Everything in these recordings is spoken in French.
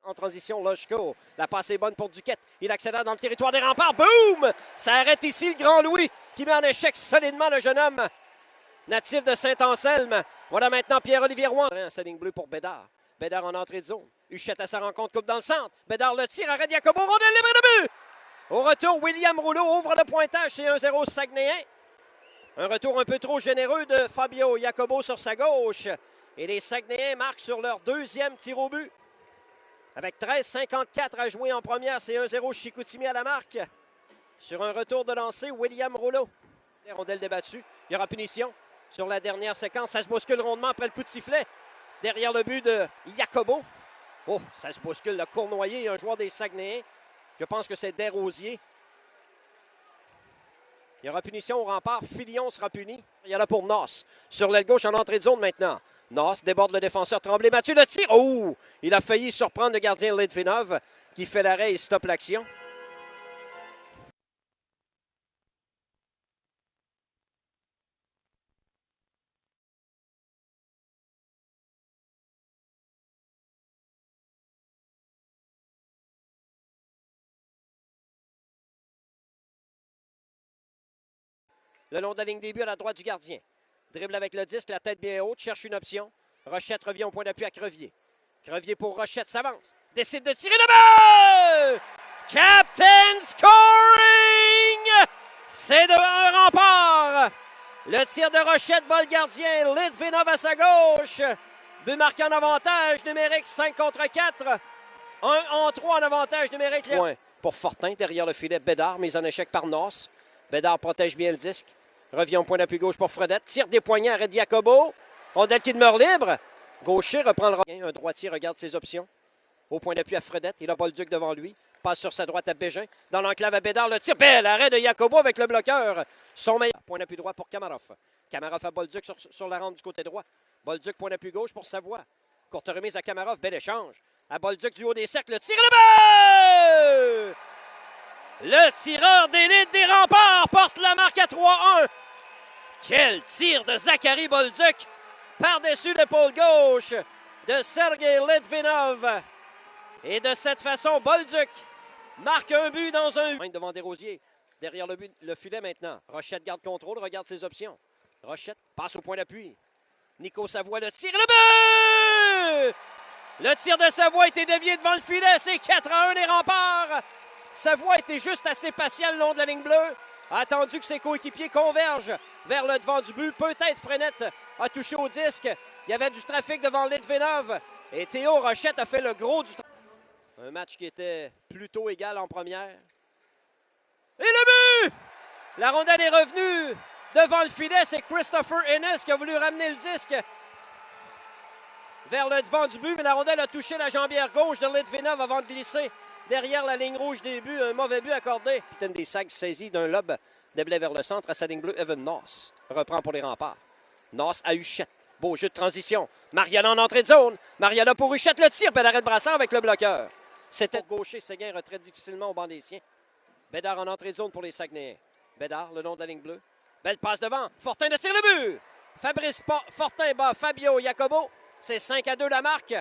En transition, Loshko. La passe est bonne pour Duquette. Il accélère dans le territoire des remparts. Boum! Ça arrête ici le Grand Louis qui met en échec solidement le jeune homme natif de Saint-Anselme. Voilà maintenant Pierre-Olivier Roy. Sa ligne bleue pour Bédard. Bédard en entrée de zone. Huchette à sa rencontre, coupe dans le centre. Bédard le tire, arrête Jacobo, rondelle libre de but! Au retour, William Rouleau ouvre le pointage, c'est 1-0 Saguenayen. Un retour un peu trop généreux de Fabio Jacobo sur sa gauche. Et les Saguenayens marquent sur leur deuxième tir au but. Avec 13,54 à jouer en première, c'est 1-0 Chicoutimi à la marque. Sur un retour de lancer, William Rouleau. Les rondelles débattues, il y aura punition. Sur la dernière séquence, ça se bouscule rondement après le coup de sifflet. Derrière le but de Jacobo. Oh, ça se bouscule, le Cournoyer, un joueur des Saguenayens. Je pense que c'est Desrosiers. Il y aura punition au rempart. Filion sera puni. Il y en a pour Noss. Sur l'aile gauche en entrée de zone maintenant. Noss déborde le défenseur Tremblay. Mathieu le tire. Oh! Il a failli surprendre le gardien Litvinov qui fait l'arrêt et stoppe l'action. Le long de la ligne des buts à la droite du gardien. Dribble avec le disque, la tête bien haute, cherche une option. Rochette revient au point d'appui à Crevier. Crevier pour Rochette, s'avance. Décide de tirer le but! Captain scoring! C'est de un rempart. Le tir de Rochette, bas le gardien. Litvinov à sa gauche. But marqué en avantage numérique, 5 contre 4. 1 en 3 en avantage numérique. Point pour Fortin, derrière le filet. Bédard, mise en échec par Noss. Bédard protège bien le disque. Revient au point d'appui gauche pour Fredette. Tire des poignets, arrête Jacobo. Rondelle qui demeure libre. Gaucher reprend le revient. Un droitier regarde ses options. Au point d'appui à Fredette. Il a Bolduc devant lui. Passe sur sa droite à Bégin. Dans l'enclave à Bédard. Le tir. Bel arrêt de Jacobo avec le bloqueur. Son meilleur. Point d'appui droit pour Kamarov. Kamarov à Bolduc sur la rampe du côté droit. Bolduc, point d'appui gauche pour Savoie. Courte remise à Kamarov. Bel échange. À Bolduc du haut des cercles. Le tir. Le but! Le tireur d'élite des remparts porte la marque à 3-1. Quel tir de Zachary Bolduc par-dessus l'épaule gauche de Sergei Litvinov. Et de cette façon, Bolduc marque un but dans un... Devant Desrosiers, derrière le filet maintenant. Rochette garde contrôle, regarde ses options. Rochette passe au point d'appui. Nico Savoie le tir, le but! Le tir de Savoie a été dévié devant le filet, c'est 4-1 les remparts. Savoie était juste assez patient le long de la ligne bleue. A attendu que ses coéquipiers convergent vers le devant du but. Peut-être Frenette a touché au disque. Il y avait du trafic devant Litvinov. Et Théo Rochette a fait le gros du trafic. Un match qui était plutôt égal en première. Et le but! La rondelle est revenue devant le filet. C'est Christopher Ennis qui a voulu ramener le disque vers le devant du but. Mais la rondelle a touché la jambière gauche de Litvinov avant de glisser derrière la ligne rouge des buts, un mauvais but accordé. Capitaine des Sags saisi d'un lob de blé vers le centre à sa ligne bleue. Evan Noss reprend pour les remparts. Noss à Huchette. Beau jeu de transition. Mariana en entrée de zone. Mariana pour Huchette. Le tir. Bel arrêt de brassard avec le bloqueur. C'était gaucher. Séguin retrait difficilement au banc des siens. Bédard en entrée de zone pour les Saguenayens. Bédard le long de la ligne bleue. Belle passe devant. Fortin de tire le but. Fabrice Fortin bat Fabio Jacobo. C'est 5-2 la marque.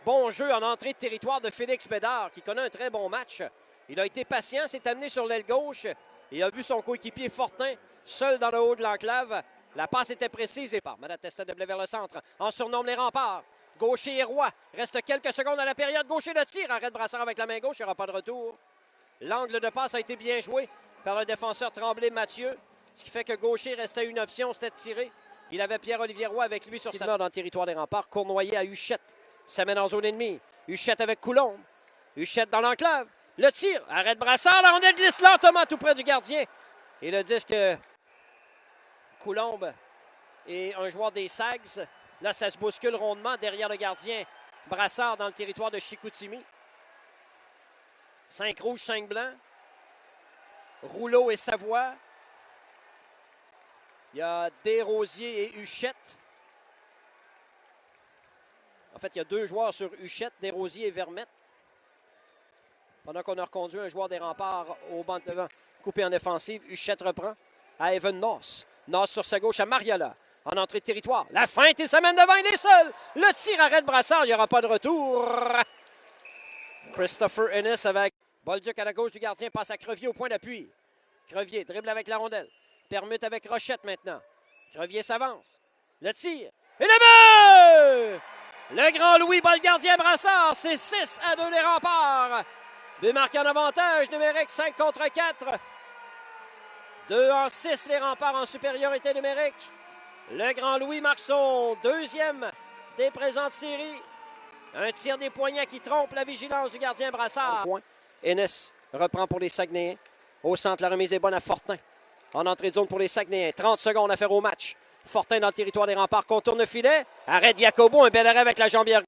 Bon jeu en entrée de territoire de Félix Bédard, qui connaît un très bon match. Il a été patient, s'est amené sur l'aile gauche et a vu son coéquipier Fortin seul dans le haut de l'enclave. La passe était précise et par Malatesta de blé vers le centre. En surnombre les remparts. Gaucher et Roy. Reste quelques secondes à la période. Gaucher le tire. Arrête brassard avec la main gauche. Il n'y aura pas de retour. L'angle de passe a été bien joué par le défenseur Tremblay Mathieu. Ce qui fait que Gaucher restait une option, c'était de tirer. Il avait Pierre-Olivier Roy avec lui sur sa... Dans le territoire des remparts. Cournoyer à Huchette. Ça mène en zone ennemie. Huchette avec Coulombe. Huchette dans l'enclave. Le tir. Arrête brassard. La rondelle glisse lentement tout près du gardien. Et le disque Coulombe et un joueur des Sags. Là, ça se bouscule rondement derrière le gardien Brassard dans le territoire de Chicoutimi. 5 rouges, 5 blancs. Rouleau et Savoie. Il y a Desrosiers et Huchette. En fait, il y a 2 joueurs sur Huchette, Desrosiers et Vermette. Pendant qu'on a reconduit un joueur des remparts au banc de devant, coupé en défensive, Huchette reprend à Evan Noss. Noss sur sa gauche à Mariala. En entrée de territoire. La feinte et ça mène devant, il est seul. Le tir arrête Brassard, il n'y aura pas de retour. Christopher Ennis avec Bolduc à la gauche du gardien, passe à Crevier au point d'appui. Crevier dribble avec la rondelle. Permute avec Rochette maintenant. Crevier s'avance. Le tir. Et le but! Le grand Louis bat le gardien Brassard. C'est 6-2 les Remparts. But marqué en avantage numérique, 5 contre 4. 2 en 6 les Remparts en supériorité numérique. Le grand Louis marque son deuxième des présentes séries. Un tir des poignets qui trompe la vigilance du gardien Brassard. Ennis reprend pour les Saguenayens. Au centre, la remise est bonne à Fortin. En entrée de zone pour les Saguenayens. 30 secondes à faire au match. Fortin dans le territoire des Remparts, contourne le filet. Arrête Jacobo, un bel arrêt avec la jambière.